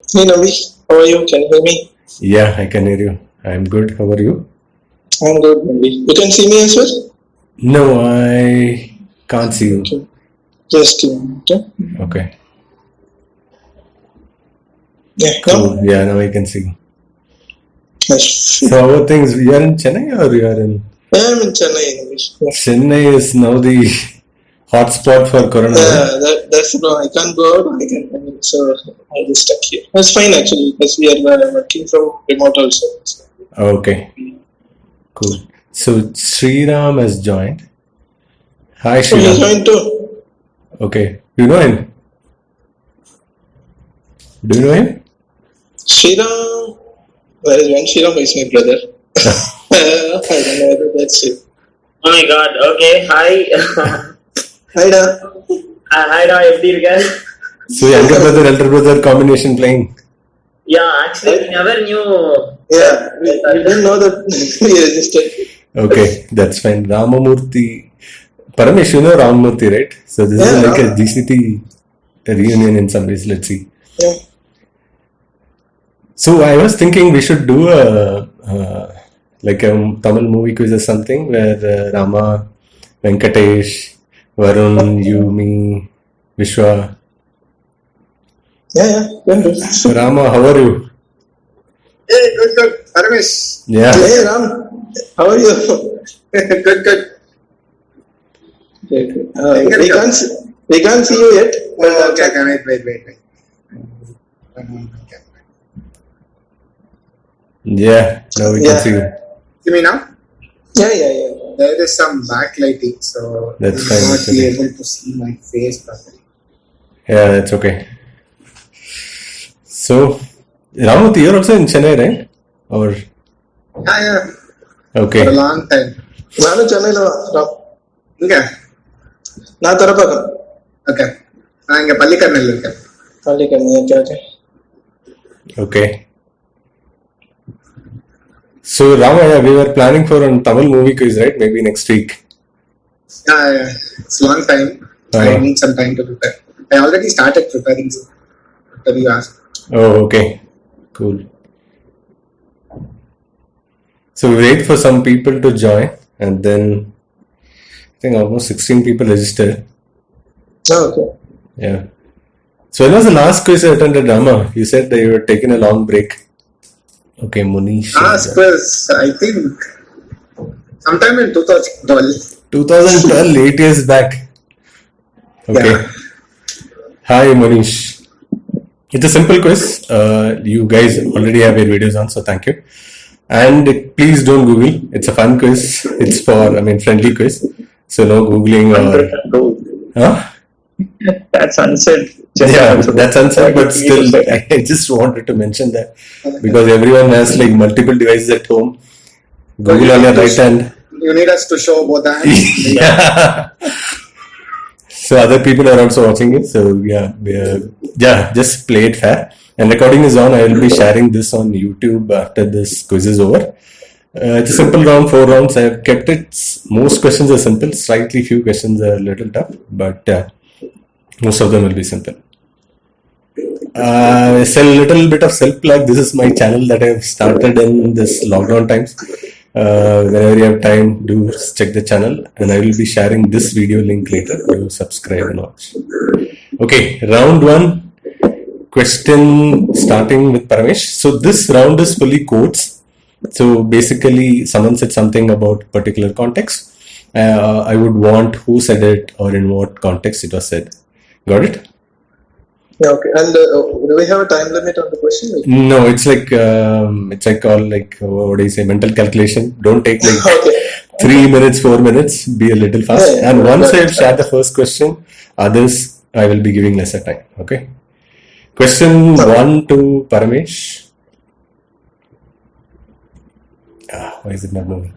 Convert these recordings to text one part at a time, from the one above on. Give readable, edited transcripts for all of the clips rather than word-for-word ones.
Hey Navi, how are you? Can you hear me? Yeah, I can hear you. I'm good. How are you? I'm good, Navi. You can see me as well? No, I can't see you. Okay. Just a minute. Okay, Yeah, cool. no? Yeah, now I can see you. Yes. So, how are things? You are in Chennai or you are in Yeah, I'm in Chennai, Navi. Yeah, Chennai is now the hotspot for Corona, right? that's the problem. I can't go out. So I just stuck here. That's fine actually because we are working from remote also. So. Okay, cool. So, Sriram has joined. Hi, Oh, he Sriram. joined too. Okay, you know him? Do you know him? Sriram, where is one? Sriram is my brother. I don't know whether that's it. Oh my god, okay, hi. Hi, da. Hi, da, எப்படி இருக்க? So, younger brother, elder brother combination playing. Yeah, actually, we never knew. Yeah, we didn't know that we registered. Okay, that's fine. Ramamurthy. Paramesh, you know Ramamurthy, right? So, this is Yeah, like a Ram. GCT reunion in some ways. Let's see. Yeah. So I was thinking we should do like a Tamil movie quiz or something where Rama, Venkatesh, Varun, you, me, Vishwa. Yeah, can do. Rama, how are you? Hey, good. Paramesh. Yeah. Hey, Ram. How are you? Good. We can't see you yet. Oh, okay, wait. Okay. Yeah. Now we can Yeah. see you. See me now? Yeah. There is some backlighting, so That's you fine, will not that's be okay. able to see my face properly. Yeah, that's okay. So, Ramamurthy, you're also in Chennai, right? Or Yeah. okay. For a long time. ನಾನು ಚೆನ್ನೈలో Ram Okay. நான் Tharapakkam Okay. நான் இங்க பள்ளிக்கரணையில் இருக்கேன். பள்ளிக்கண்ணி okay Okay. So Rama, yeah, we were planning for a Tamil movie quiz, right? Maybe next week. Yeah. It's a long time. I need some time to prepare. I already started preparing after you asked. Oh, okay. Cool. So we wait for some people to join, and then I think almost 16 people registered. Okay Yeah. So when was the last quiz you attended, Rama? You said that you were taking a long break. Okay, Munish. Last quiz, I think sometime in 2012. 2012, 8 years back. Okay. Yeah. Hi, Manish. It's a simple quiz. You guys already have your videos on, so thank you. And please don't Google. It's a fun quiz. It's for, friendly quiz. So no Googling or... Huh? That's unsaid. Yeah, that's unsaid, but still, I just wanted to mention that because everyone has like multiple devices at home. Google on your right hand. You need us to show both the hands. Yeah. So other people are also watching it. So yeah, just play it fair. And recording is on. I will be sharing this on YouTube after this quiz is over. It's a simple round, 4 rounds. I have kept it. Most questions are simple. Slightly few questions are a little tough, but most of them will be simple. A little bit of self plug. This is my channel that I have started in this lockdown times. Whenever you have time, do check the channel, and I will be sharing this video link later. Do subscribe and watch. Okay, round 1. Question starting with Paramesh. So this round is fully quotes. So basically, someone said something about particular context. I would want who said it or in what context it was said. Got it? Yeah, okay. And do we have a time limit on the question? No, it's like all like what do you say? Mental calculation. Don't take like Okay. 3 minutes, 4 minutes. Be a little fast. Yeah, And once yeah. I have shared the first question, others I will be giving lesser time. Okay. Question 1 to Paramesh. Why is it not moving?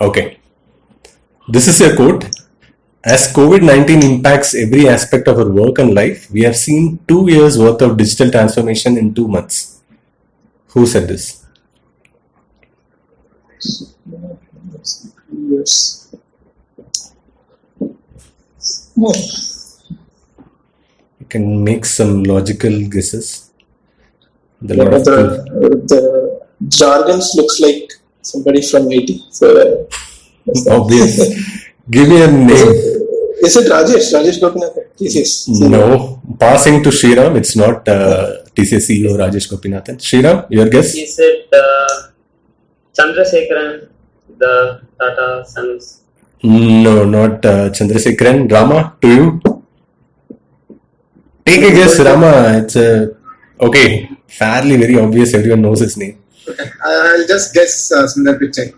Okay. This is a quote. As COVID-19 impacts every aspect of our work and life, we have seen 2 years worth of digital transformation in 2 months. Who said this? Yes. You can make some logical guesses. The lot of the jargons looks like somebody from IT. So obvious. Give me a name. is it Rajesh? Rajesh Gopinathan? Yes. No. Passing to Shriram. It's not TCS CEO Rajesh Gopinathan. Shriram, your guess? Is it Chandrasekharan, the Tata Sons? No, not Chandrasekharan. Rama, to you? Take a guess, Rama. It's okay. Fairly very obvious. Everyone knows his name. Okay. I'll just guess Sundar Pichai.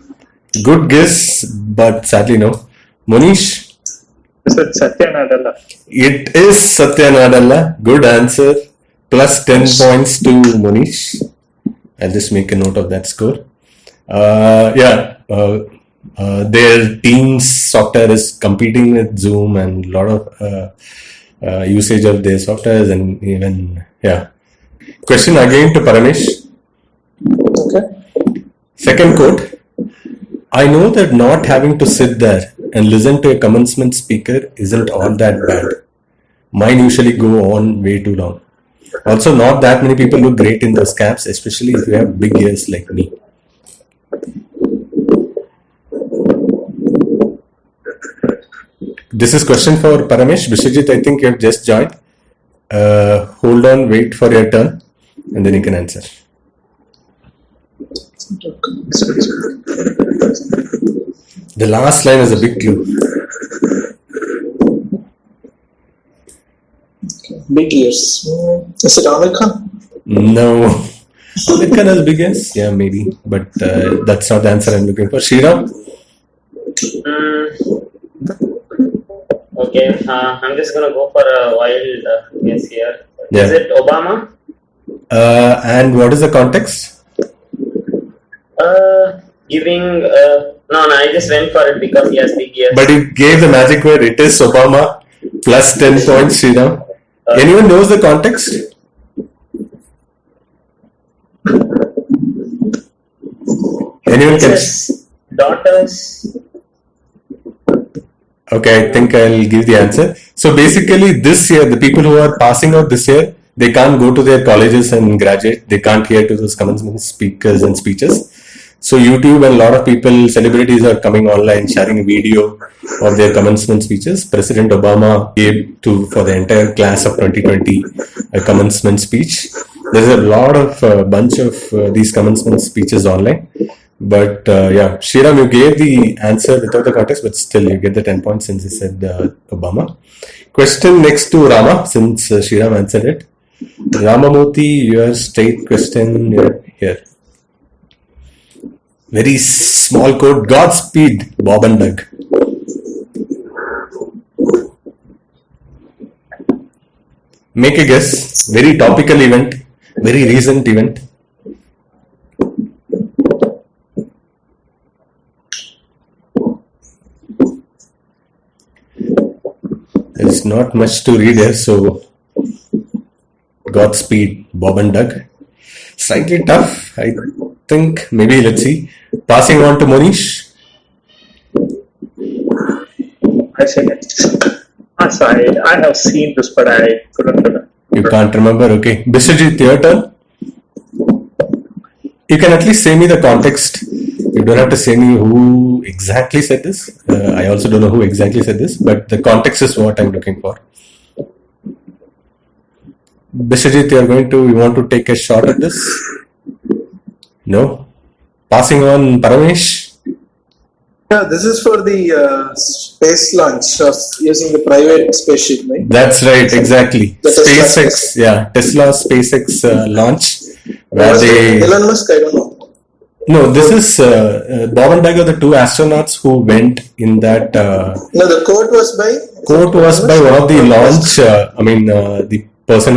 Good guess, but sadly no. Monish? Is it Satya Nadella? It is Satya Nadella. Good answer. Plus 10 points to Monish. I'll just make a note of that score. Their team's software is competing with Zoom and a lot of usage of their softwares and even, yeah. Question again to Paramesh. Okay. Second quote. I know that not having to sit there and listen to a commencement speaker isn't all that bad. Mine usually go on way too long. Also, not that many people look great in those caps, especially if you have big ears like me. This is question for Paramesh. Vishwajit, I think you have just joined. Hold on, wait for your turn, and then you can answer. The last line is a big clue. Big ears. Is it Amir Khan? No. Amir Khan has big ears? Yeah, maybe. But that's not the answer I'm looking for. Shriram? Okay, I'm just gonna go for a wild guess here. Yeah. Is it Obama? And what is the context? No, I just went for it because he has big ears. But you gave the magic word. It is Obama. Plus 10 points, Shriram. Anyone knows the context? Anyone can? Daughters. Okay, I think I'll give the answer. So basically, this year, the people who are passing out this year, they can't go to their colleges and graduate. They can't hear to those commencement speakers and speeches. So YouTube and a lot of people, celebrities are coming online, sharing a video of their commencement speeches. President Obama gave for the entire class of 2020 a commencement speech. There's a lot of bunch of these commencement speeches online. But yeah, Shriram, you gave the answer without the context, but still you get the 10 points since you said Obama. Question next to Rama, since Shriram answered it. Ramamurthy, your straight question here. Very small code. Godspeed, Bob and Doug. Make a guess. Very topical event. Very recent event. There's not much to read here, so Godspeed, Bob and Doug. Slightly tough, I think. Maybe let's see. Passing on to Monish. I say sorry, I have seen this, but I couldn't remember. You can't remember, okay. Biswajit, your turn. You can at least say me the context. You don't have to say me who exactly said this. I also don't know who exactly said this, but the context is what I'm looking for. Biswajit, you want to take a shot at this? No? Passing on Paramesh. Yeah, this is for the space launch of using the private spaceship, right? That's right, exactly. The Tesla SpaceX, yeah, Tesla SpaceX launch where they. Elon Musk, I don't know. No, this is Bob and Doug are the two astronauts who went in that. No, the quote was by. Quote was by one of the launch. The person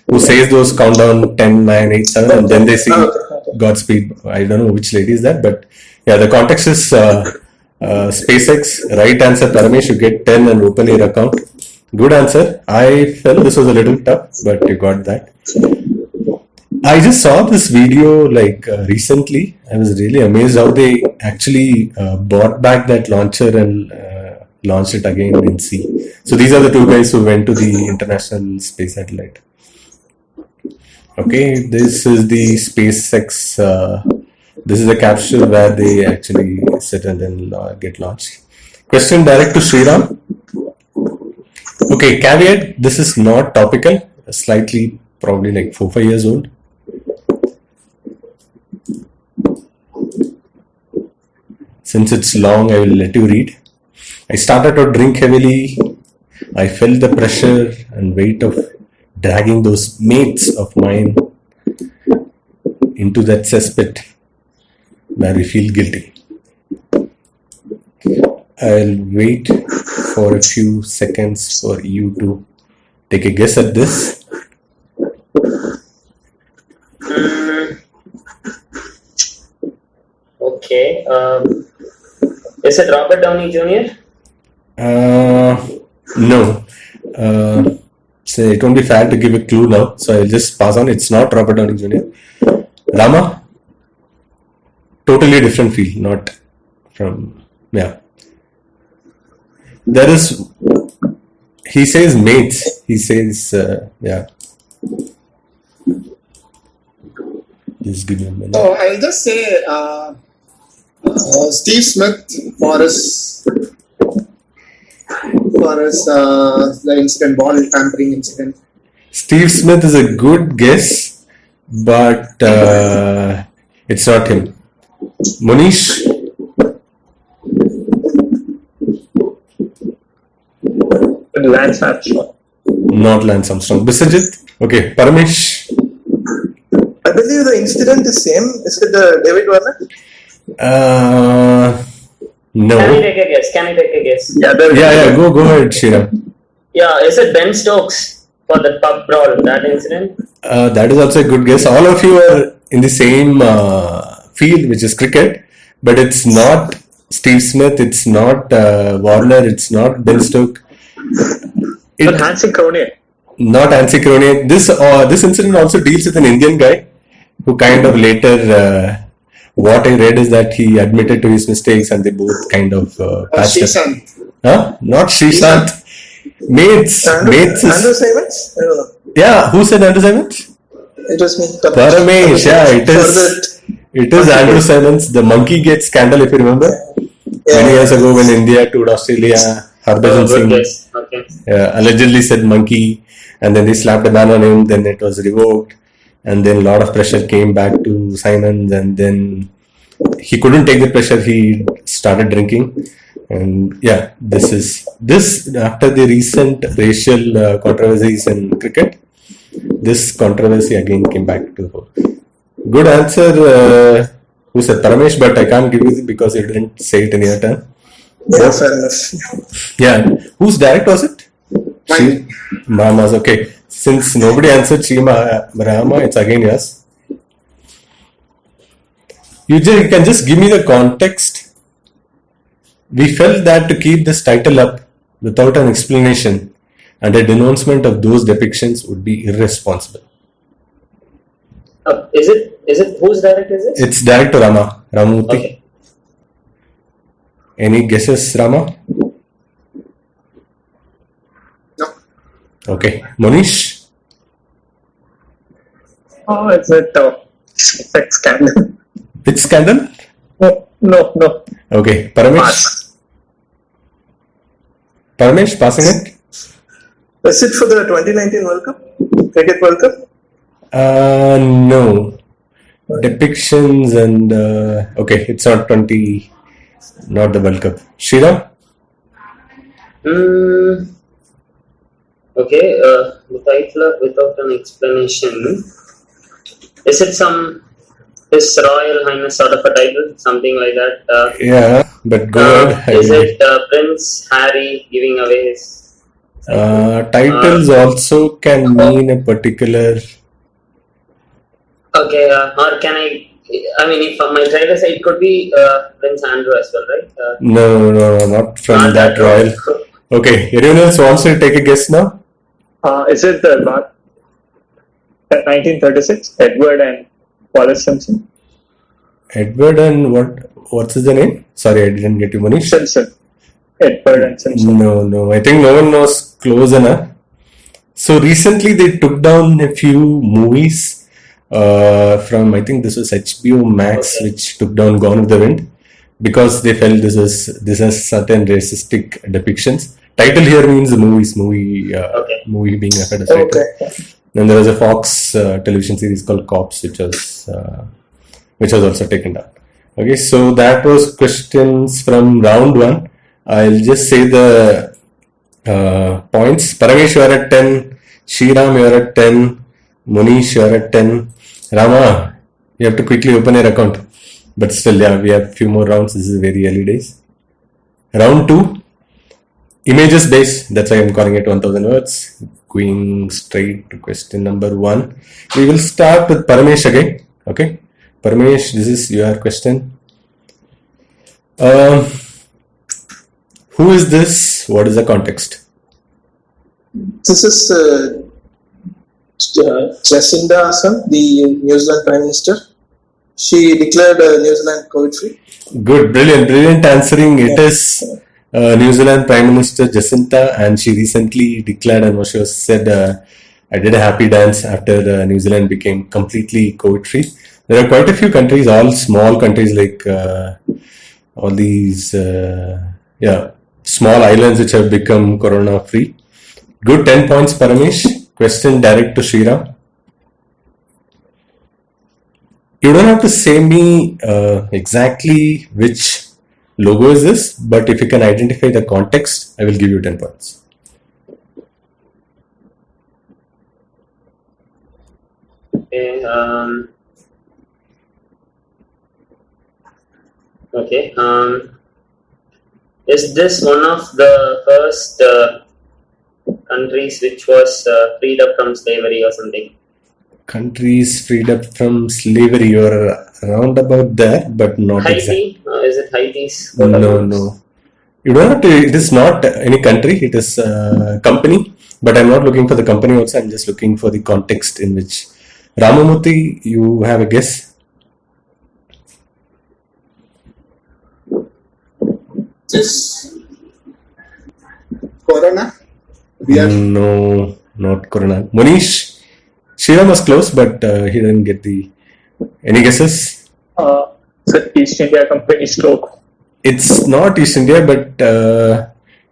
who says those countdown 10, 9, 8, 7, and then they sing Godspeed. I don't know which lady is that, but yeah, the context is SpaceX. Right answer, Paramesh. You get 10 and open your account. Good answer. I felt this was a little tough, but you got that. I just saw this video recently. I was really amazed how they actually bought back that launcher and launched it again in sea. So these are the two guys who went to the International Space Satellite. Okay, this is the SpaceX. This is a capsule where they actually sit and then get launched. Question direct to Sriram. Okay, caveat, this is not topical, slightly probably like 4-5 years old. Since it's long, I will let you read. I started to drink heavily. I felt the pressure and weight of dragging those mates of mine into that cesspit where we feel guilty. I'll wait for a few seconds for you to take a guess at this. Okay. Is it Robert Downey Jr.? No. So it won't be fair to give a clue now, so I'll just pass on. It's not Robert Downey Jr. Rama? Totally different field, not from, yeah. There is, he says mates, he says, yeah. Just give me a minute. So I'll just say Steve Smith for his the incident, ball tampering incident. Steve Smith is a good guess, but it's not him. Monish? Lance Armstrong. Not Lance Armstrong. Bisajit? Okay, Paramesh? I believe the incident is same. Is it David Warner? No. Can I take a guess? Yeah, Yeah, go ahead, Shriram. Yeah, is it Ben Stokes for the pub brawl, that incident? That is also a good guess. All of you are in the same field, which is cricket, but it's not Steve Smith, it's not Warner, it's not Ben Stokes. But Hansi Cronier. Not Hansi Cronier. This incident also deals with an Indian guy who kind of later, what I read is that he admitted to his mistakes and they both kind of patched up. Srishant. Huh? Not Srishant. Mates. Mates Andrew is, Simons? I don't know. yeah, who said Andrew Simons? It was me. Paramesh, yeah, it For is. It is Andrew Simons, the monkey gate scandal, if you remember. Many years ago when India toured Australia, Harbhajan Good Singh guess. Okay. allegedly said monkey, and then they slapped a ban on him, then it was revoked, and then a lot of pressure came back to Simons, and then he couldn't take the pressure, he started drinking. And yeah, this after the recent racial controversies in cricket, this controversy again came back to her. Good answer, who said Paramesh, but I can't give you because you didn't say it in your turn. Yeah, fair enough. Yeah, whose direct was it? Mine. Mama's, okay. Since nobody answered Rama, it's again yes. You can just give me the context. We felt that to keep this title up without an explanation and a denouncement of those depictions would be irresponsible. Is it whose direct is it? It's direct to Rama, Ramurthy. Okay. Any guesses, Rama? No. Okay. Monish? Oh, it's a sex scandal. Which scandal? No. Okay. Paramesh? Pass. Paramesh, passing it? Was it for the 2019 World Cup? Cricket World Cup? No. Depictions and okay, it's not 20, not the World Cup. Shriram? Okay, the title of without an explanation. Is it His Royal Highness sort of a title? Something like that? Yeah, but go ahead. Is it Prince Harry giving away his... Titles also can mean a particular. Okay, or can I mean, if my title say it could be Prince Andrew as well, right? No, not from Not that royal. Okay, anyone else wants to take a guess now? Is it the 1936? Edward and Wallace Simpson? Edward and what's his name? Sorry, I didn't get you, Manish. Simpson. Edward and Simpson. No, I think no one knows close enough. So recently they took down a few movies from, I think this was HBO Max, Okay. which took down Gone with the Wind because they felt this has certain racistic depictions. Title here means the Okay. movie being referred as title. Okay. Then there was a Fox television series called Cops, which was also taken down. Okay, so that was questions from round one. I'll just say the points. Paramesh, you are at 10. Shriram, you are at 10. Munish, you are at 10. Rama, you have to quickly open your account. But still, yeah, we have a few more rounds. This is very early days. Round two, images based. That's why I'm calling it 1000 words. Going straight to question number one. We will start with Paramesh again. Okay, Paramesh, this is your question. Who is this? What is the context? This is Jacinda Ardern, the New Zealand Prime Minister. She declared New Zealand COVID free. Good, brilliant answering. It is New Zealand Prime Minister Jacinda, and she recently declared, and what she was said, I did a happy dance after New Zealand became completely COVID free. There are quite a few countries, all small countries like all these, small islands which have become corona free. Good, 10 points, Paramesh. Question direct to Shriram. You don't have to say me exactly which logo is this, but if you can identify the context, I will give you 10 points. Okay. Okay. Is this one of the first countries which was freed up from slavery or something? Countries freed up from slavery, you're around about there, but not exactly. Haiti? Is it Haiti's? No. You don't have to, it is not any country, it is a company, but I'm not looking for the company also, I'm just looking for the context in which. Ramamurthy, you have a guess? Just Corona. We are No, not Corona. Munish, Shriram was close, but he didn't get the. Any guesses? It's an East India Company stroke. It's not East India, but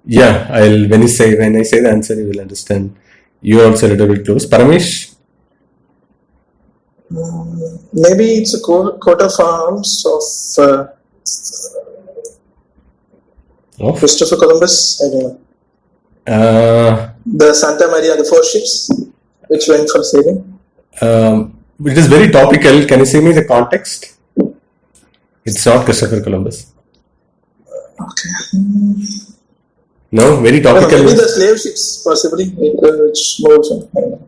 yeah, when I say the answer, you will understand. You are also a little bit close. Paramesh, Maybe it's a coat of arms of of Christopher Columbus. I don't know. The Santa Maria, the 4 ships which went for sailing. it is very topical. Can you say me the context? It's not Christopher Columbus. Okay. No, very No, topical. maybe the slave ships, possibly. Which more from, I don't know.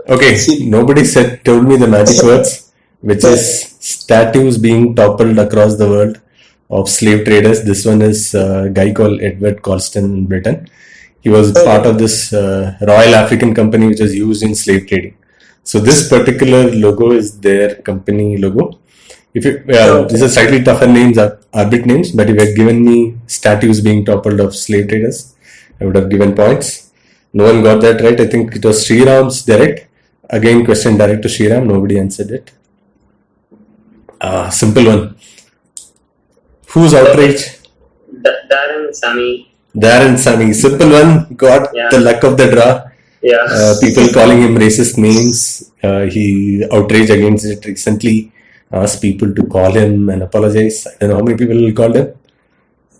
Okay, nobody told me the magic words, which is statues being toppled across the world of slave traders. This one is a guy called Edward Colston in Britain. He was part of this Royal African Company which was used in slave trading. So this particular logo is their company logo. If you, these are slightly tougher names, are bit names, but if you had given me statues being toppled of slave traders, I would have given points. No one got that right. I think it was Shriram's direct. Again, question direct to Shriram. Nobody answered it. Simple one. Who's outrage? Darren Sammy. Darren Sammy. Simple one. Got the luck of the draw. Yeah. People calling him racist names. He outraged against it recently. Asked people to call him and apologize. I don't know how many people called him.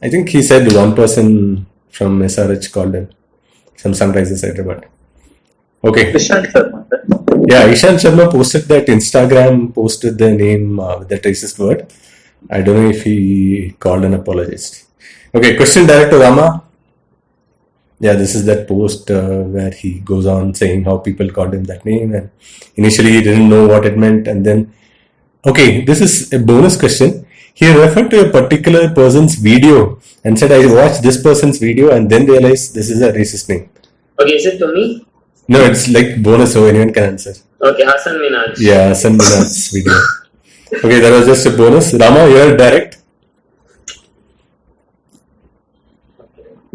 I think he said one person from SRH called him. Some Sunrisers Hyderabad. Okay. Ishant Sharma. Yeah, Ishant Sharma posted that Instagram posted the name with that racist word. I don't know if he called and apologized. Okay, question direct to Rama. Yeah, this is that post where he goes on saying how people called him that name, and initially he didn't know what it meant, and then okay, this is a bonus question. He referred to a particular person's video and said, I watched this person's video and then realized this is a racist name. Okay, is it to me? No, it's like bonus, so anyone can answer. Okay, Hassan Minaj. Yeah, Hassan Minaj's video. Okay, that was just a bonus. Rama, you are direct.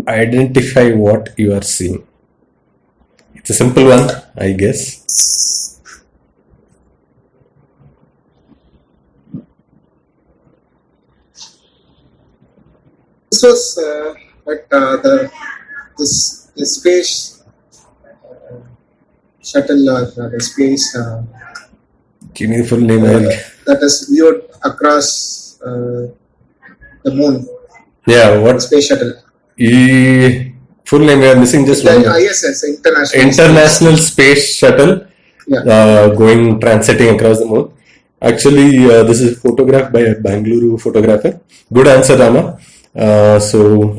Identify what you are seeing. It's a simple one, I guess. this was at the space shuttle or the space Give me the full name. that is viewed across the moon. Yeah, what Space shuttle. Full name? We are missing just The one. ISS, International Space Shuttle, Yeah. transiting across the moon. Actually, this is photographed by a Bangalore photographer. Good answer, Rama. So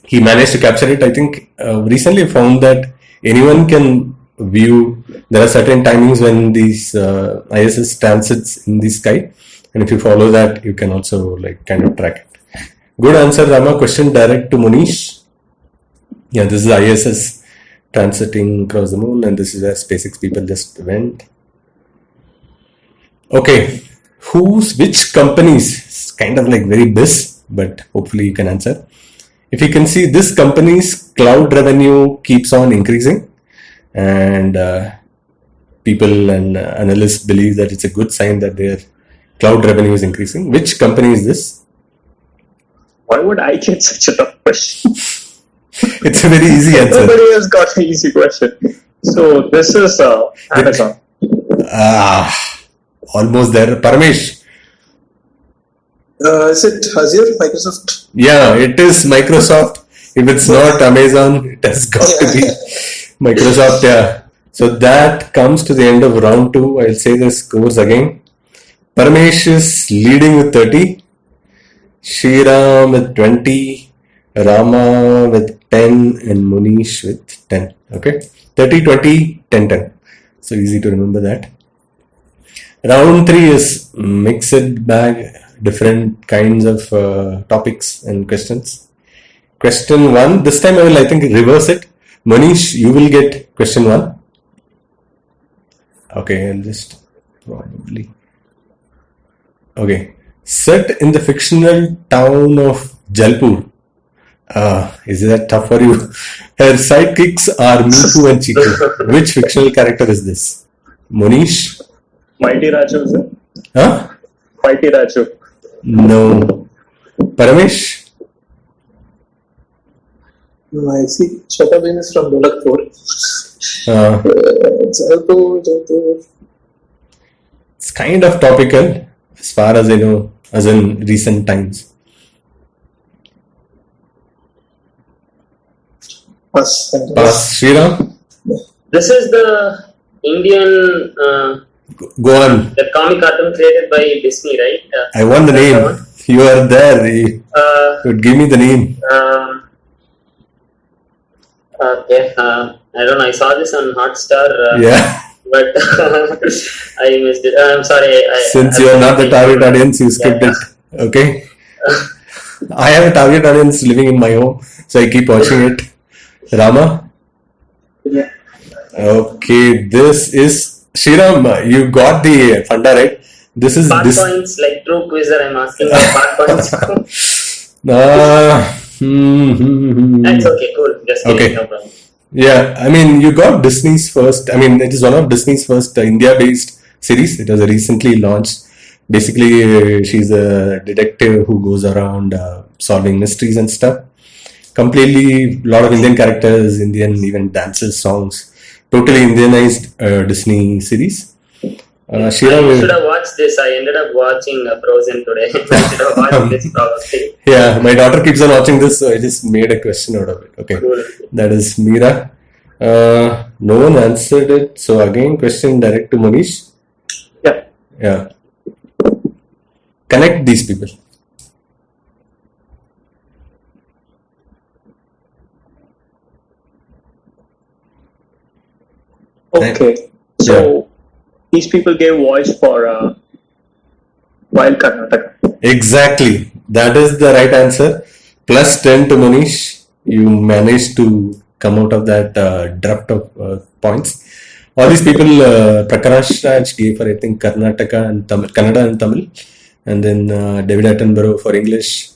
he managed to capture it. I think recently found that anyone can view. There are certain timings when these ISS transits in the sky, and if you follow that, you can also like kind of track it. Good answer, Rama. Question direct to Munish. Yeah, this is ISS transiting across the moon, and this is where SpaceX people just went. Okay, which companies? It's kind of like very this, but hopefully you can answer. If you can see, this company's cloud revenue keeps on increasing, and people and analysts believe that it's a good sign that their cloud revenue is increasing. Which company is this? Why would I get such a tough question? It's a very easy answer. Nobody has got an easy question. So this is Amazon. Almost there. Paramesh. Is it Azure, Microsoft? Yeah, it is Microsoft. If it's not Amazon, it has got to be Microsoft. Yeah. So that comes to the end of round 2. I'll say the scores again. Paramesh is leading with 30. Shriram with 20. Rama with 10 and Munish with 10. Okay. 30, 20, 10, 10. So easy to remember that. Round 3 is mixed bag, different kinds of topics and questions. Question 1, this time I will, I think, reverse it. Manish, you will get question 1. Okay, I'll just probably. Okay, set in the fictional town of Jalpur. Is that tough for you? Her sidekicks are Miku and Chiku. Which fictional character is this? Manish? Mighty Raju, is it? Huh? Mighty Raju. No. Paramesh? No, I see. Shweta is from Dolakpur. Jalpur. It's kind of topical as far as I know, as in recent times. Pass. Pass. Shriram? This is the Indian Go on. the comic cartoon created by Disney, right? I want the name. You are there. You could give me the name. Okay. I don't know. I saw this on Hotstar. Yeah. But I missed it. I'm sorry. Since you are not the target audience, you skipped it. Okay. I have a target audience living in my home, so I keep watching it. Rama? Yeah. Okay, this is Shriram. You got the funda right. This is Part this. points, like true quizzer, I'm asking for part points. That's okay, cool. Just Okay. kidding, no problem. Yeah, I mean, you got Disney's first. I mean, it is one of Disney's first India-based series. It was recently launched. Basically, she's a detective who goes around solving mysteries and stuff. Completely, lot of Indian characters, Indian even dances, songs. Totally Indianized Disney series. Shriram, I should have watched this. I ended up watching Frozen today. I should have watched this probably. yeah, my daughter keeps on watching this, so I just made a question out of it. Okay, Cool. that is Meera. No one answered it, so again, question direct to Manish. Yeah. Yeah. Connect these people. Okay. So these people gave voice for Wild Karnataka. Exactly. That is the right answer. Plus 10 to Manish. You managed to come out of that draft of points. All these people, Prakash Raj gave for, I think, Karnataka and Tamil, Kannada and Tamil. And then David Attenborough for English.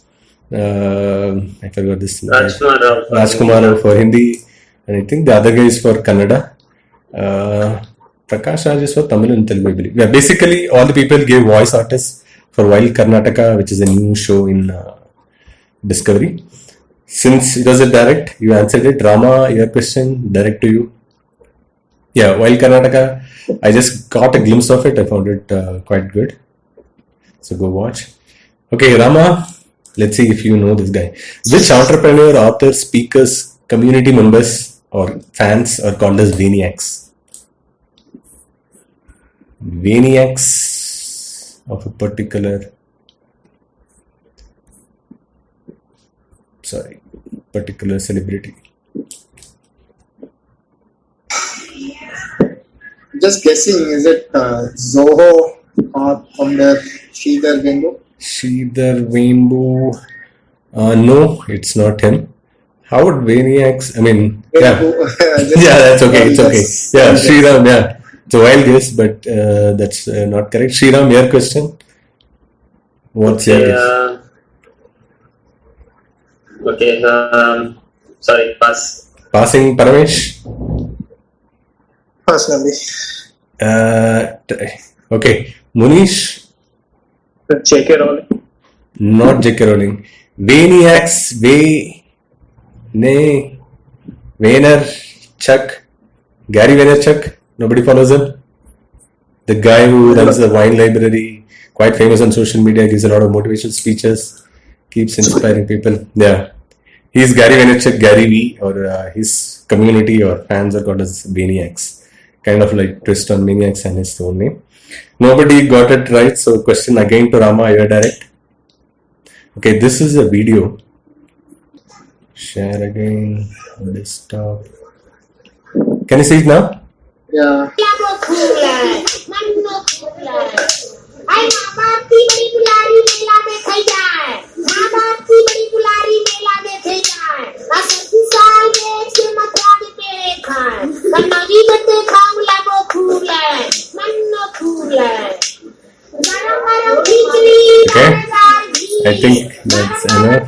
I forgot this name. Rajkumar Rao. Rajkumar Rao for Hindi. And I think the other guy is for Kannada. Prakash Raj is for Tamil and Telugu, I believe. Yeah, basically, all the people gave voice artists for Wild Karnataka, which is a new show in Discovery. Since it was a direct, you answered it. Rama, your question, direct to you. Yeah, while Karnataka, I just got a glimpse of it. I found it quite good. So go watch. Okay, Rama, let's see if you know this guy. Which entrepreneur, author, speakers, community members, or fans are called as Vaniacs? Vaniacs of a particular, particular celebrity. Just guessing, is it Zoho or from the Sridhar Vengo? Sridhar Rainbow. No, it's not him. How would Vaniacs? I mean, yeah. Yeah, that's okay. It's okay. Yeah, Sriram, yeah. It's a wild guess, but that's not correct. Sriram, your question? What's your guess? Okay, sorry, pass. Passing Paramesh? Personally, Okay. Munish? J.K. Rowling. Not J.K. Rowling. Vaniacs, Vaynerchuk. Gary Vaynerchuk. Nobody follows him. The guy who runs the wine library, quite famous on social media, gives a lot of motivational speeches, keeps inspiring people. Yeah. He's Gary Vaynerchuk, Gary V, or his community or fans are called as Vaniacs. Kind of like twist on Maniacs and his own name. Nobody got it right, so question again to Rama, you're direct. Okay, this is a video. Share again. Desktop. Can you see it now? Yeah. Okay, I think that's enough.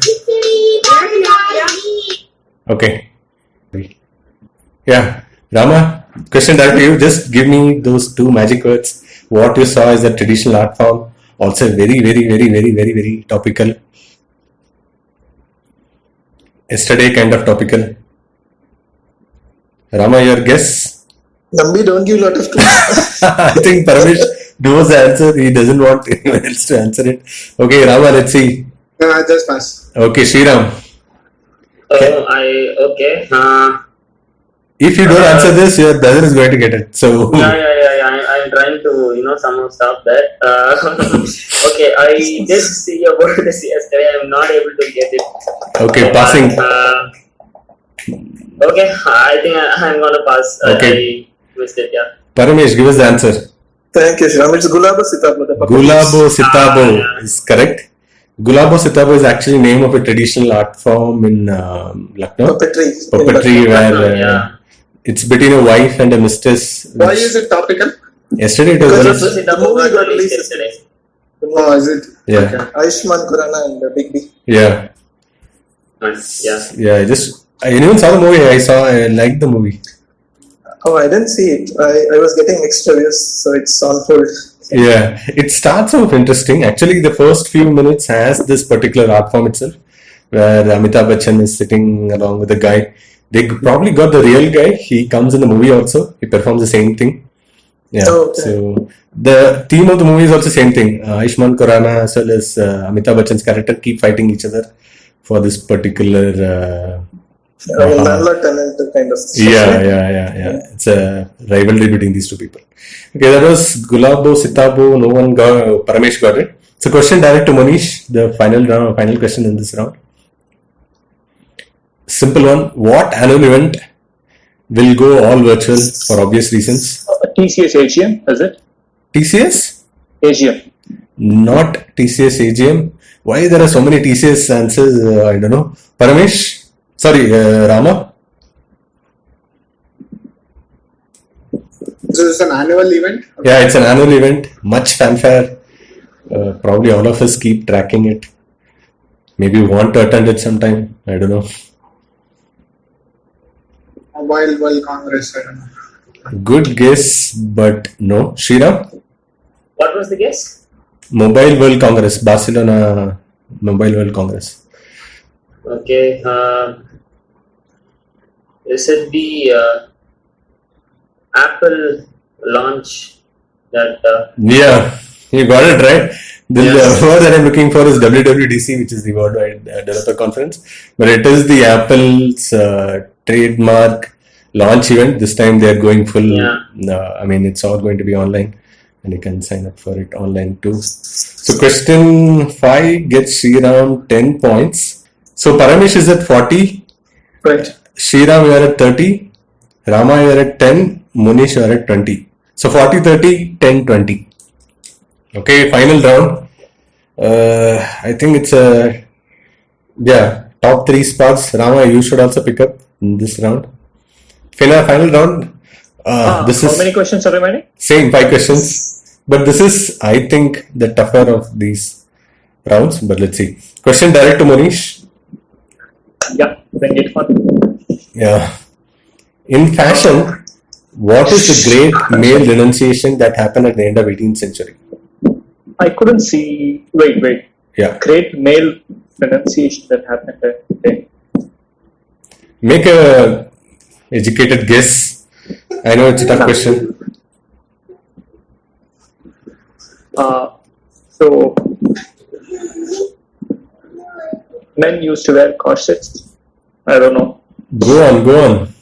Okay. Yeah, Rama, question that to you. Just give me those two magic words. What you saw is a traditional art form. Also very topical. Yesterday kind of topical. Rama, your guess? Nambi, don't give a lot of clues. I think Paramesh knows the answer. He doesn't want anyone else to answer it. Okay, Rama, let's see. No, just pass. Okay, Sriram. Okay. If you don't answer this, your brother is going to get it. So Yeah. I'm trying to, somehow stop that. Okay, I did see about this yesterday. I'm not able to get it. okay, passing. Okay, I think I'm gonna pass. Okay. I missed it. Yeah. Paramesh, give us the answer. Thank you, Shriram. It's Gulabo Sitabo. The puppet. Gulabo Sitabo yeah. is correct. Gulabo Sitabo is actually name of a traditional art form in Lucknow. Puppetry. Puppetry where Yeah. it's between a wife and a mistress. Why is it topical? Yesterday it was Because released. the movie got released yesterday. Oh, is it? Yeah, Okay. Ayushmann Khurrana and Big B. yeah, Nice. Yeah. yeah. I even saw the movie. I liked the movie. Oh, I didn't see it. I was getting mixed reviews, so it's on hold. Yeah, it starts off interesting. Actually, the first few minutes has this particular art form itself, where Amitabh Bachchan is sitting along with a guy. They probably got the real guy. He comes in the movie also. He performs the same thing. Yeah. Oh, okay. So the theme of the movie is also same thing. Ayushmann Khurrana as well as Amitabh Bachchan's character keep fighting each other for this particular. Landlord tenant kind of. Yeah. It's a rivalry between these two people. Okay, that was Gulabo Sitabo. No one got. Paramesh got it. So, question direct to Manish. The final question in this round. Simple one. What annual event will go all virtual for obvious reasons? TCS AGM, is it? TCS? AGM. Not TCS AGM. Why there are so many TCS answers? I don't know. Paramesh? Sorry, Rama? This is an annual event. Yeah, it's an annual event. Much fanfare. Probably all of us keep tracking it. Maybe we want to attend it sometime. I don't know. Mobile World Congress. I don't know. Good guess, but no. Sriram? What was the guess? Mobile World Congress. Barcelona Mobile World Congress. Okay. Is it the Apple launch that? Yeah, you got it right. The Yes. word that I'm looking for is WWDC, which is the Worldwide Developer Conference, but it is the Apple's trademark launch event. This time they are going full. Yeah. I mean, it's all going to be online, and you can sign up for it online too. So question 5 gets Sriram 10 points. So Paramish is at 40. Right. Sriram, you are at 30. Rama, you are at 10. Munish, you are at 20. So 40, 30, 10, 20. Okay, final round. I think it's a top 3 spots. Rama, you should also pick up in this round. Final round. This How is many questions are remaining? same 5 questions, but this is, I think, the tougher of these rounds. But let's see. Question direct to Manish. Yeah, bring it on. Yeah. In fashion, what is the great male renunciation that happened at the end of 18th century? I couldn't see. Wait. Yeah. Great male pronunciation that happened. Okay. Make a educated guess. I know it's a tough question. So men used to wear corsets. I don't know. Go on.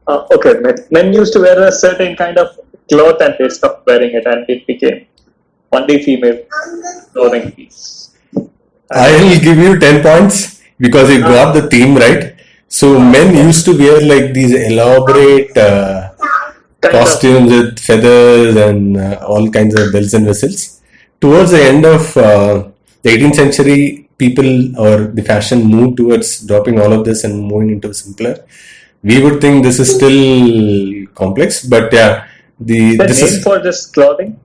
Okay, men used to wear a certain kind of cloth and they stopped wearing it and it became only female clothing piece. I will give you 10 points because you got the theme right. So men used to wear like these elaborate costumes with feathers and all kinds of bells and whistles. Towards the end of the 18th century, people or the fashion moved towards dropping all of this and moving into simpler. We would think this is still complex, but yeah, Is there this name is for this clothing?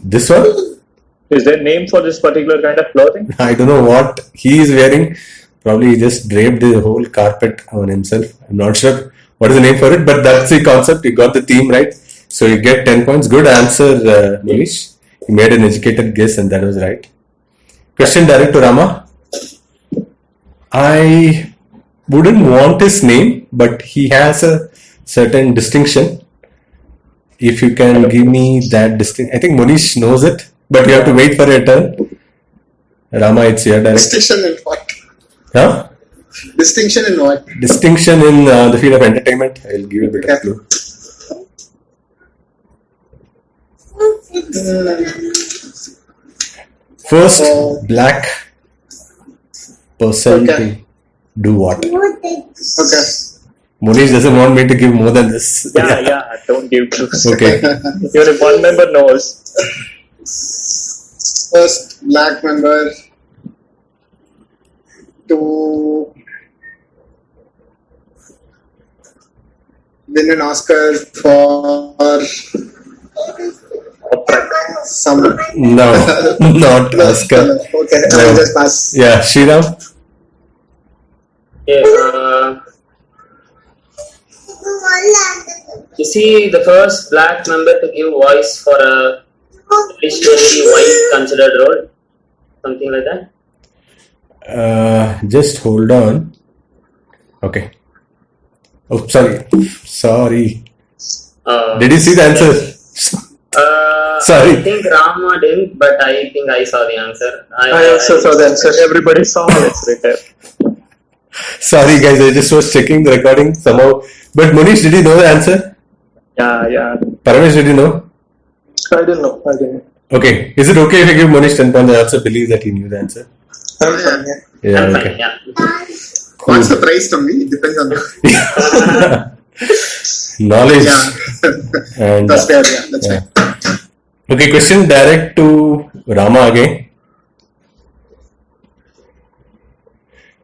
this one. Is there name for this particular kind of clothing? I don't know what he is wearing. Probably he just draped the whole carpet on himself. I'm not sure what is the name for it, but that's the concept. You got the theme right. So you get 10 points. Good answer, Manish. You made an educated guess and that was right. Question direct to Rama. I wouldn't want his name, but he has a certain distinction. If you can give me that distinction. I think Manish knows it, but you have to wait for your turn. Rama, it's your direct. Distinction in what? Huh? Distinction in what? Distinction in the field of entertainment. I'll give you a bit of clue. First black person to do what? Okay. Munish doesn't want me to give more than this. Yeah, don't give clues. Okay. Even if one member knows. First black member to win an Oscar for some. No, not Oscar. Okay, No. I'll just pass. Yeah, Sriram. Yeah. Is he the first black member to give voice for a traditionally white considered role? Something like that? Just hold on. Okay. Oh, sorry. Did you see the answer? Sorry. I think Rama didn't, but I think I saw the answer. I also saw the answer. Everybody saw it's written. Sorry, guys. I just was checking the recording somehow. But Manish, did you know the answer? Yeah. Paramish, did you know? I didn't know. Okay. Is it okay if I give Manish 10 points? I also believe that he knew the answer. I'm fine, yeah. Yeah, I'm okay. fine, yeah. What's the price from me? It depends on the. Knowledge. Yeah. And, That's fair, yeah. That's yeah. fair. Okay, question direct to Rama again.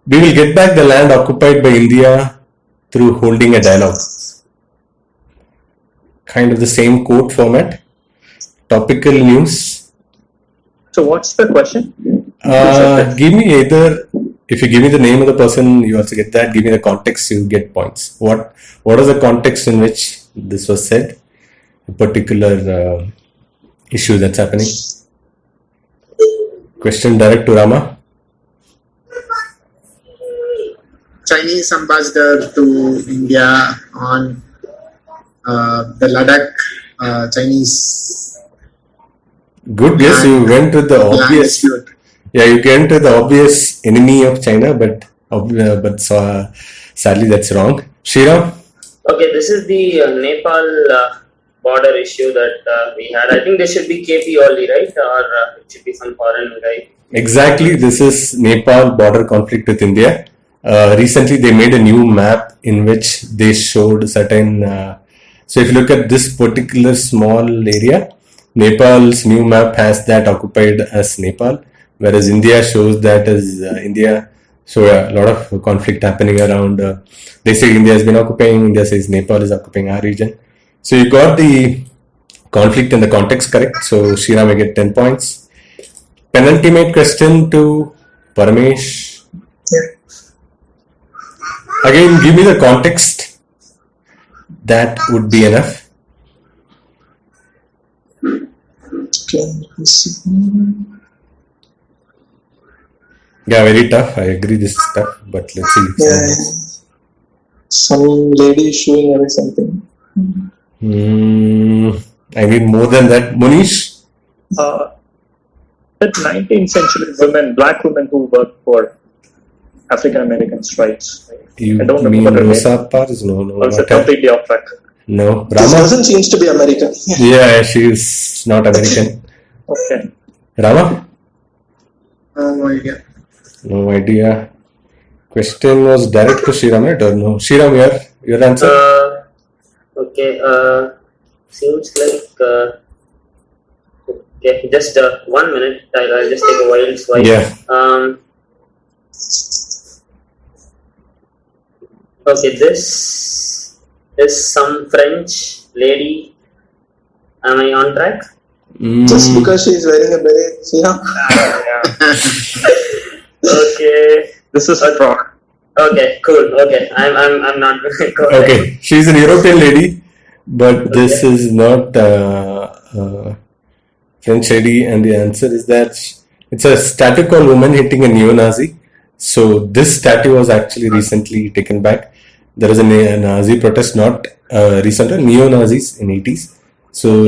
We will get back the land occupied by India through holding a dialogue. Kind of the same quote format. Topical news. So what's the question? Give me either, if you give me the name of the person, you also get that. Give me the context, you get points. What is the context in which this was said? A particular issue that's happening. Question direct to Rama. Chinese ambassador to India on the Ladakh Chinese Good guess. You went with the land obvious. dispute. Yeah, you went with the obvious enemy of China, but sadly that's wrong. Shriram? Okay, this is the Nepal border issue that we had. I think there should be KP only, right? Or it should be some foreign guy. Exactly. This is Nepal border conflict with India. Recently, they made a new map in which they showed certain. So, if you look at this particular small area, Nepal's new map has that occupied as Nepal, whereas India shows that as India. So, yeah, a lot of conflict happening around. They say India has been occupying, India says Nepal is occupying our region. So, you got the conflict and the context correct. So, Shriram will get 10 points. Penultimate question to Paramesh. Yeah. Again, give me the context. That would be enough. Okay. Let's see. Yeah, very tough. I agree this is tough, but let's see. Yeah. Some lady showing or something. I need more than that. Munish? That 19th century women, black women who worked for African American stripes. You I don't mean remember her name. Rosa Parks? No, Or is not it her. completely off track? No. This Rama? doesn't seem to be American. Yeah, she is not American. Okay. Rama? No idea. No idea. Question was direct to Shriram, right? Or no? Shriram, your answer? Okay, seems like okay, just 1 minute. I'll just take a wild swipe. Yeah. Okay, this is some French lady. Am I on track? Just because she's wearing a beret. Yeah. Okay. This is wrong. Okay, cool. Okay, I'm not go ahead. Okay, she's an European lady, but this is not French lady, and the answer is that it's a statue called Woman Hitting a Neo-Nazi. So this statue was actually recently taken back. There was a Nazi protest, not recent, neo-Nazis in 80s. So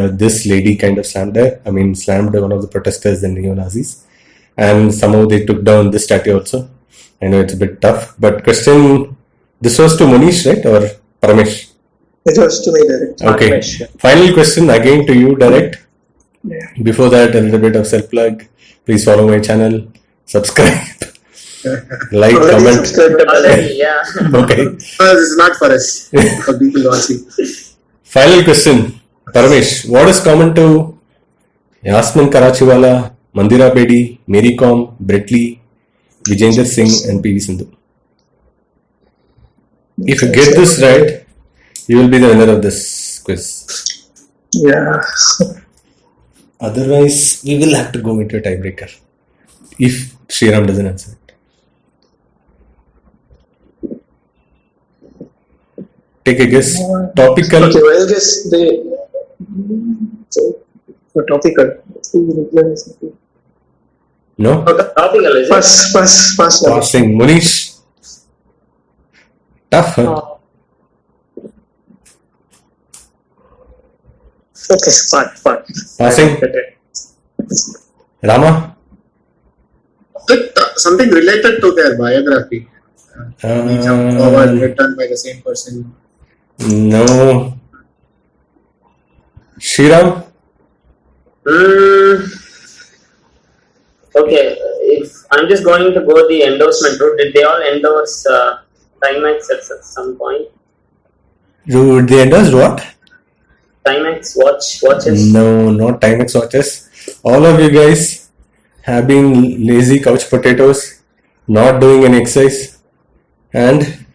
this lady kind of slammed one of the protesters, the neo-Nazis, and somehow they took down this statue also. I know it's a bit tough, but question, this was to Munish, right, or Paramesh? It was to me direct. Okay, Paramesh, yeah. final question again to you, direct. Yeah. Before that, a little bit of self-plug. Please follow my channel, subscribe, like, Already comment. subscribed to my Already, yeah. Okay. This is not for us. For people watching. Final question, Paramesh. What is common to Yasmin Karachiwala, Mandira Bedi, Mary Kom, Brett Lee, Vijender Singh, and PV Sindhu? If you get this right, you will be the winner of this quiz. Yeah. Otherwise, we will have to go into a tiebreaker if Shriram doesn't answer it. Take a guess. Topical. Okay, well, I guess they. So, topical. No. Topical, is it? Pass. Passing. Munish. Tough, huh? Okay. Fine. Passing. Rama. Something related to their biography. Jump forward, written by the same person. No. Shriram. Okay, if I'm just going to go the endorsement route, did they all endorse Timex at some point? Did they endorse what? Timex watches? No, not Timex watches. All of you guys have been lazy couch potatoes, not doing any exercise, and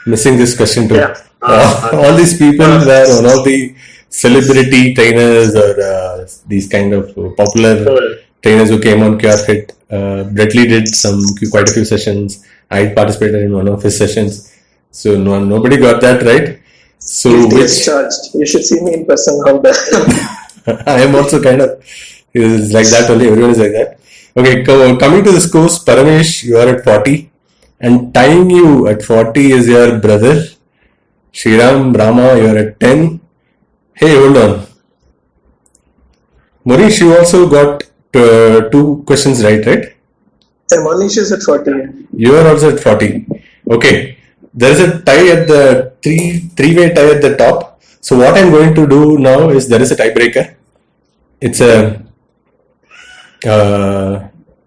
missing this question too. Yeah. All these people were one of the celebrity trainers or these kind of popular Cool. trainers who came on QR Fit. Brett Lee did quite a few sessions. I participated in one of his sessions. So nobody got that right. So which Charged. You should see me in person. How bad. I am also kind of is like that only. Everyone is like that. Okay, coming to the scores, Paramesh, you are at 40. and tying you at 40 is your brother. Shriram, Rama, you're at 10. Hey, hold on. Manish, you also got 2 questions right? And Manish is at 40. You are also at 40. Okay. There is a tie at the three-way tie at the top. So what I'm going to do now is there is a tiebreaker. It's a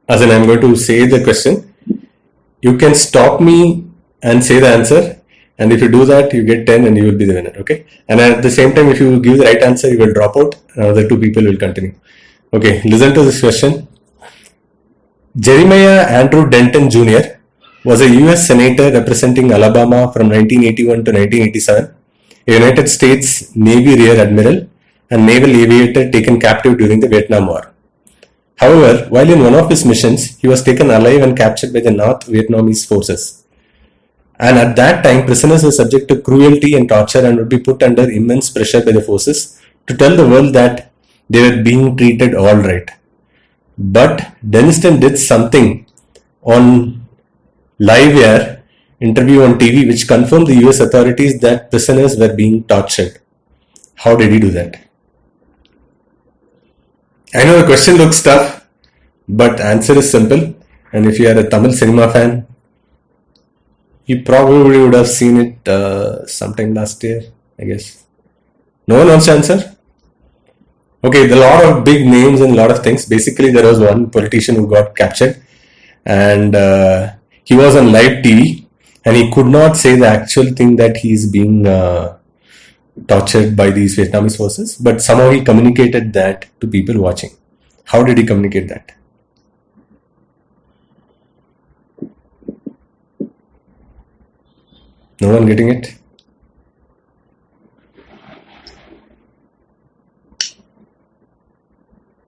as in I'm going to say the question. You can stop me and say the answer. And if you do that, you get 10 and you will be the winner. Okay. And at the same time, if you give the right answer, you will drop out. Another 2 people will continue. Okay. Listen to this question. Jeremiah Andrew Denton Jr. was a US Senator representing Alabama from 1981 to 1987, a United States Navy Rear Admiral and naval aviator taken captive during the Vietnam War. However, while in one of his missions, he was taken alive and captured by the North Vietnamese forces. And at that time, prisoners were subject to cruelty and torture and would be put under immense pressure by the forces to tell the world that they were being treated all right. But Denniston did something on live air interview on TV which confirmed the US authorities that prisoners were being tortured. How did he do that? I know the question looks tough, but answer is simple. And if you are a Tamil cinema fan, you probably would have seen it sometime last year, I guess. No one wants to answer? Okay, there are a lot of big names and a lot of things. Basically, there was one politician who got captured and he was on live TV and he could not say the actual thing that he's being tortured by these Vietnamese forces, but somehow he communicated that to people watching. How did he communicate that? No one getting it?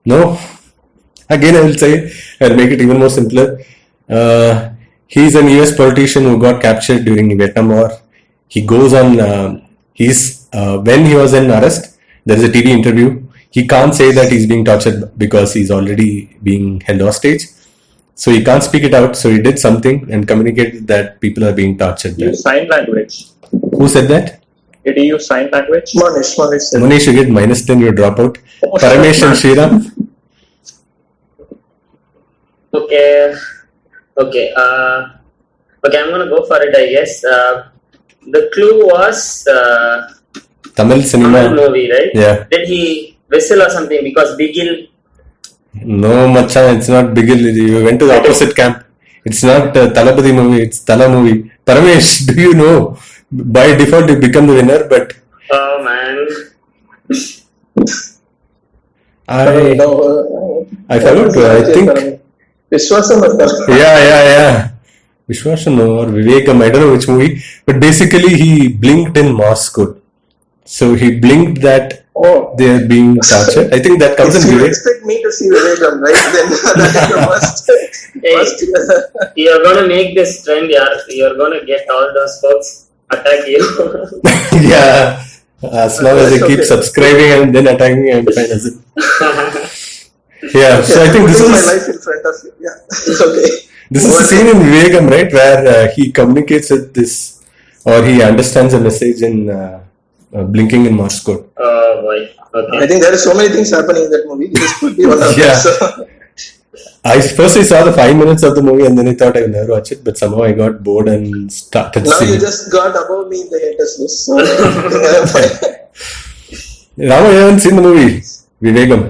No? Again, I will say, I'll make it even more simpler. He's an US politician who got captured during the Vietnam War. He goes on, when he was in arrest, there is a TV interview. He can't say that he's being tortured because he's already being held hostage. So he can't speak it out. So he did something and communicated that people are being tortured. Use sign language. Who said that? Did he use sign language? Manish. Manish, you get -10, you drop out. Paramesh and Shriram. Okay. Okay, I'm gonna go for it, I guess. The clue was Tamil cinema. Tamil movie, right? Yeah. Did he whistle or something? Because Bigil. No, Machan, it's not Bigil. You went to the opposite camp. It's not Talapati movie, it's Tala movie. Paramesh, do you know? By default, you become the winner, but Oh man. I forgot. I think. Vishwasam was that. Yeah. Vishwasam or Vivekam, I don't know which movie, but basically he blinked in Morse code. So he blinked that they are being tortured. I think that comes in You Vivek. expect me to see Vivekam, right? Then that is the first. Hey, you're gonna make this trend, yeah. You're gonna get all those folks attack you. Yeah, as long as they keep subscribing and then attacking me, I'm fine as it. Yeah, so I think this Putting my is life in front of you. Yeah, it's okay. this is the scene in Vivekam, right, where he communicates with this, or he understands a message in blinking in Morse code. Oh boy. Okay. I think there are so many things happening in that movie. This could be one of Yeah. them. So. I first saw the 5 minutes of the movie and then I thought I would never watch it, but somehow I got bored and started Now you seeing. just got above me in the haters list. So I'm fine. Rama, you haven't seen the movie Vivekam.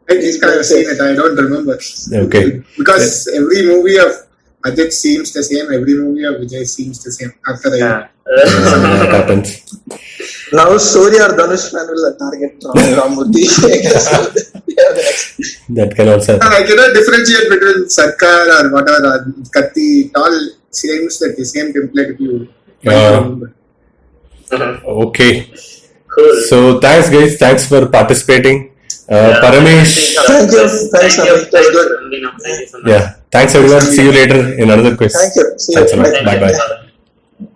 I think I've seen it. I don't remember. Okay. Because every movie of Ajit seems the same. Every movie of Vijay seems the same. After I Yeah. That happens. Now Surya or Dhanush man will target Ramurthy. That can also happen. I cannot differentiate between Sarkar or whatever, Katti. It all seems that the same template if you remember. Okay. Cool. So thanks guys. Thanks for participating. Paramesh. Thank you. Thanks, Thank you. Amit. That's good. Thank you so much. Yeah. Thanks everyone. See you later in another quiz. Thank you. See you. Thanks a lot. Bye. Bye bye. Bye.